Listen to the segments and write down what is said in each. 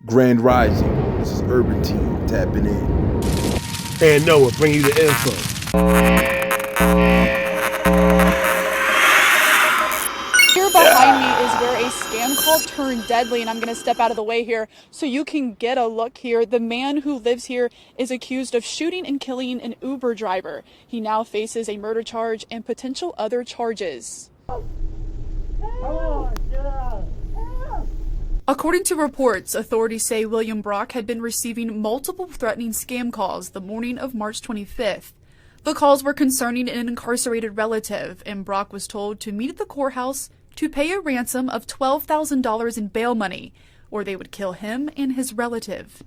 Grand Rising. This is Urban Team tapping in. And Noah bringing you the info. Here behind me is where a scam call turned deadly, and I'm going to step out of the way here so you can get a look here. The man who lives here is accused of shooting and killing an Uber driver. He now faces a murder charge and potential other charges. According to reports, authorities say William Brock had been receiving multiple threatening scam calls the morning of March 25th. The calls were concerning an incarcerated relative, and Brock was told to meet at the courthouse to pay a ransom of $12,000 in bail money, or they would kill him and his relative.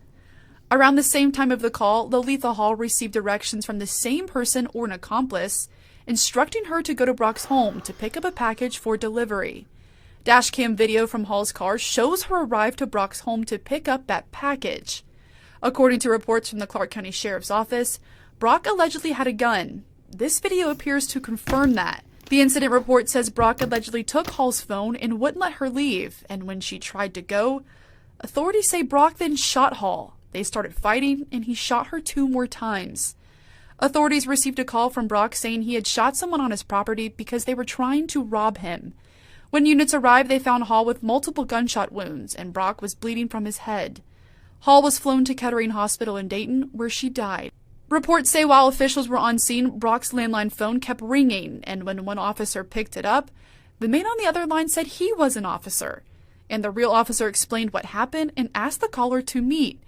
Around the same time of the call, Lolitha Hall received directions from the same person or an accomplice, instructing her to go to Brock's home to pick up a package for delivery. Dashcam video from Hall's car shows her arrive to Brock's home to pick up that package. According to reports from the Clark County Sheriff's Office, Brock allegedly had a gun. This video appears to confirm that. The incident report says Brock allegedly took Hall's phone and wouldn't let her leave, and when she tried to go, authorities say Brock then shot Hall. They started fighting, and he shot her 2 more times. Authorities received a call from Brock saying he had shot someone on his property because they were trying to rob him. When units arrived, they found Hall with multiple gunshot wounds, and Brock was bleeding from his head. Hall was flown to Kettering Hospital in Dayton, where she died. Reports say while officials were on scene, Brock's landline phone kept ringing, and when one officer picked it up, the man on the other line said he was an officer. And the real officer explained what happened and asked the caller to meet.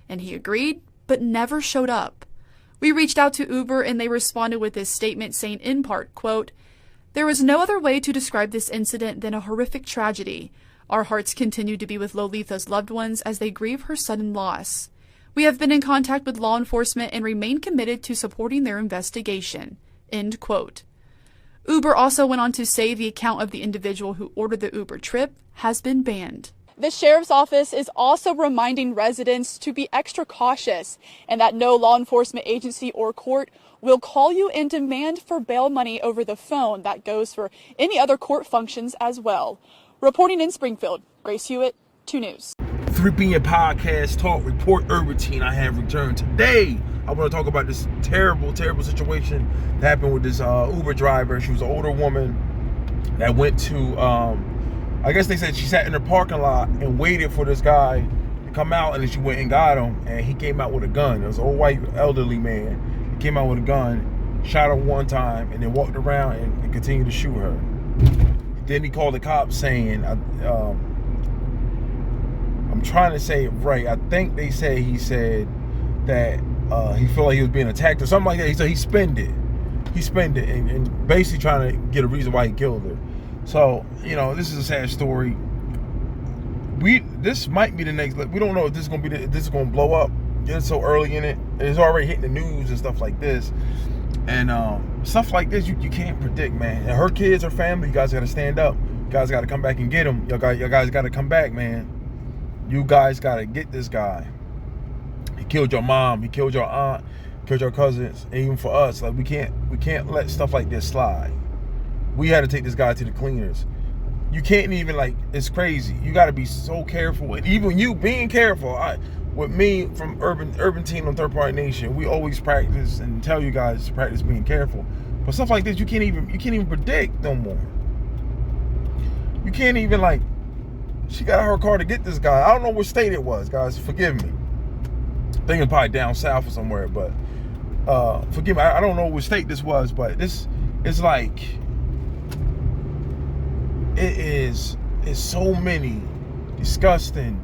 And he agreed, but never showed up. We reached out to Uber, and they responded with this statement saying in part, quote, "There is no other way to describe this incident than a horrific tragedy. Our hearts continue to be with Lolitha's loved ones as they grieve her sudden loss. We have been in contact with law enforcement and remain committed to supporting their investigation." End quote. Uber also went on to say the account of the individual who ordered the Uber trip has been banned. The sheriff's office is also reminding residents to be extra cautious and that no law enforcement agency or court will call you and demand for bail money over the phone. That goes for any other court functions as well. Reporting in Springfield, Grace Hewitt, 2 News. 3 p.m. podcast talk report Urban Team. I have returned today. I want to talk about this terrible situation that happened with this Uber driver. She was an older woman that went to, I guess they said she sat in her parking lot and waited for this guy to come out, and then she went and got him, and he came out with a gun. It was an old white elderly man. He came out with a gun, shot her 1 time, and then walked around and continued to shoot her. Then he called the cops saying, I'm trying to say it right. I think he said that he felt like he was being attacked or something like that. He said he spent it and basically trying to get a reason why he killed her. So, this is a sad story. This might be the next. We don't know if this is gonna be this is gonna blow up. It's so early in it. It's already hitting the news and stuff like this. And stuff like this you can't predict, man. And her kids, her family, you guys got to stand up. You guys got to come back and get them. You guys got to come back, man. You guys got to get this guy. He killed your mom. He killed your aunt. Killed your cousins. And even for us, like we can't let stuff like this slide. We had to take this guy to the cleaners. You can't even it's crazy. You got to be so careful. And even you being careful. With me from Urban Team on Third Party Nation, we always practice and tell you guys to practice being careful. But stuff like this, you can't even predict no more. You can't even she got out her car to get this guy. I don't know what state it was, guys. Forgive me. I think it's probably down south or somewhere, but forgive me. I don't know what state this was, but this is it's so many disgusting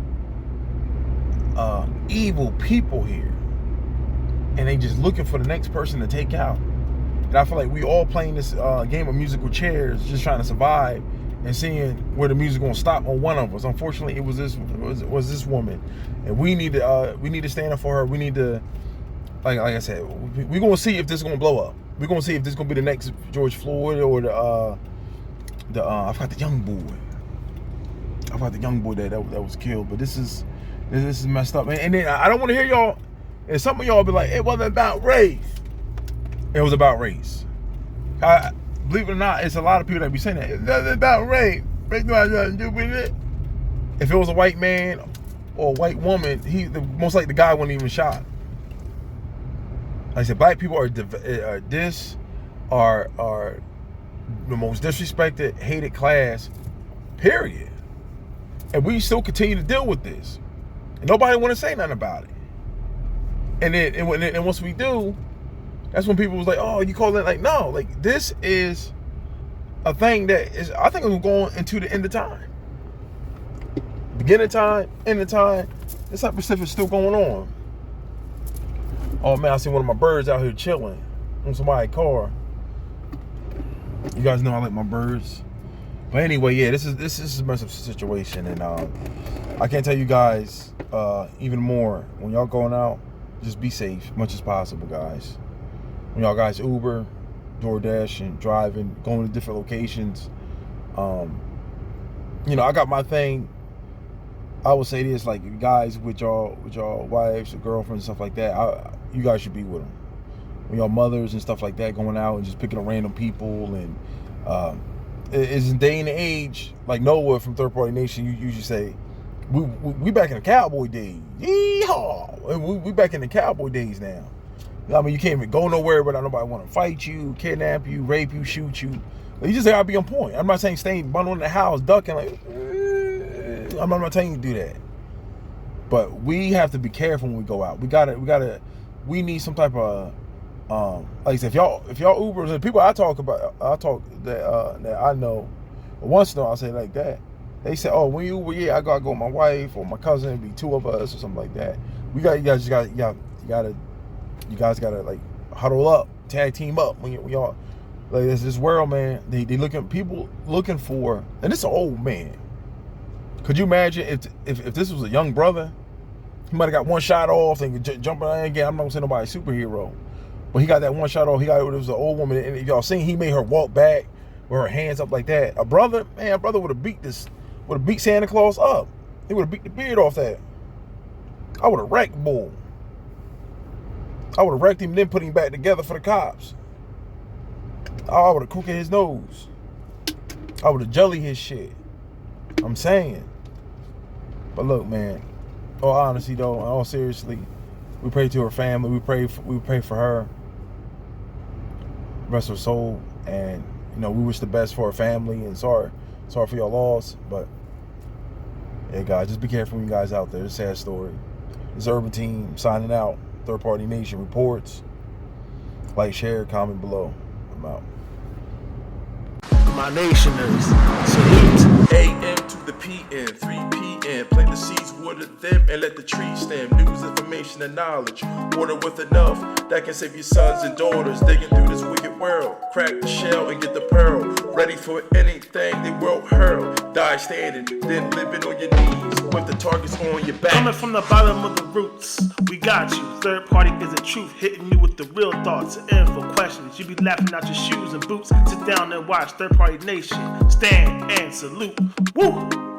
evil people here, and they just looking for the next person to take out. And I feel like we all playing this game of musical chairs, just trying to survive and seeing where the music gonna stop on one of us. Unfortunately, it was this woman, and we need to stand up for her. We need to, like I said, we're gonna see if this is gonna blow up. We're gonna see if this is gonna be the next George Floyd or the I forgot the young boy. I forgot the young boy that was killed. But this is messed up, man. And then I don't want to hear y'all, and some of y'all be like, it wasn't about race. It was about race. Believe it or not, it's a lot of people that be saying that. It wasn't about race. Race don't have nothing to do with it. If it was a white man or a white woman, most likely the guy wasn't even shot. Like I said, black people are the most disrespected, hated class, period. And we still continue to deal with this. And nobody want to say nothing about it. And then and once we do, that's when people was like, oh, you call it like, no, like this is a thing that is, I think we're going into the end of time. Beginning of time, end of time, this type of stuff is still going on. Oh man, I see one of my birds out here chilling on somebody's car. You guys know I like my birds. But anyway, yeah, this is a messed situation, and I can't tell you guys even more. When y'all going out, just be safe as much as possible, guys. When y'all guys Uber, DoorDash, and driving, going to different locations, you know, I got my thing. I would say this, like, guys with y'all wives or girlfriends and stuff like that, you guys should be with them. When y'all mothers and stuff like that going out and just picking up random people, and it's in day and age, like Noah from Third Party Nation, you usually say, we back in the cowboy days. Yeehaw! We back in the cowboy days now. I mean, you can't even go nowhere without nobody want to fight you, kidnap you, rape you, shoot you. You just gotta be on point. I'm not saying staying bundled in the house, ducking like. I'm not telling you to do that. But we have to be careful when we go out. We need some type of like I said, if y'all Ubers, the people I talk that I know, once in a while I say like that. They say, oh, when you Uber, yeah, I gotta go with my wife or my cousin, it'd be two of us or something like that. You guys gotta like huddle up, tag team up when y'all like this world, man. They people looking for, and it's an old man. Could you imagine if this was a young brother? He might have got one shot off and jumping in again. I'm not gonna say nobody superhero, but he got that one shot off. It was an old woman, and if y'all seen, he made her walk back with her hands up like that. A brother would have beat Santa Claus up. He would have beat the beard off that. I would have wrecked Bull. I would have wrecked him, then put him back together for the cops. I would have crooked his nose. I would have jelly his shit. I'm saying. But look, man, all honesty though, and all seriously, we pray to her family. We pray for her, rest her soul, and you know, we wish the best for her family. And sorry for your loss, but yeah, guys, just be careful when you guys out there. It's a sad story. It's Urban Team signing out. Third Party Nation reports. Like, share, comment below. I'm out. My nationers, salute. AM to the PM, 3 PM. Plant the seeds, water them, and let the trees stand. News, information, and knowledge. Water with enough that can save your sons and daughters. Digging through this wicked world. Crack the shell and get the pearl. Ready for anything the world hurl. Die standing, then living on your knees with the targets on your back. Coming from the bottom of the roots, we got you. Third Party is the truth, hitting you with the real thoughts and info questions. You be laughing out your shoes and boots. Sit down and watch Third Party Nation. Stand and salute. Woo!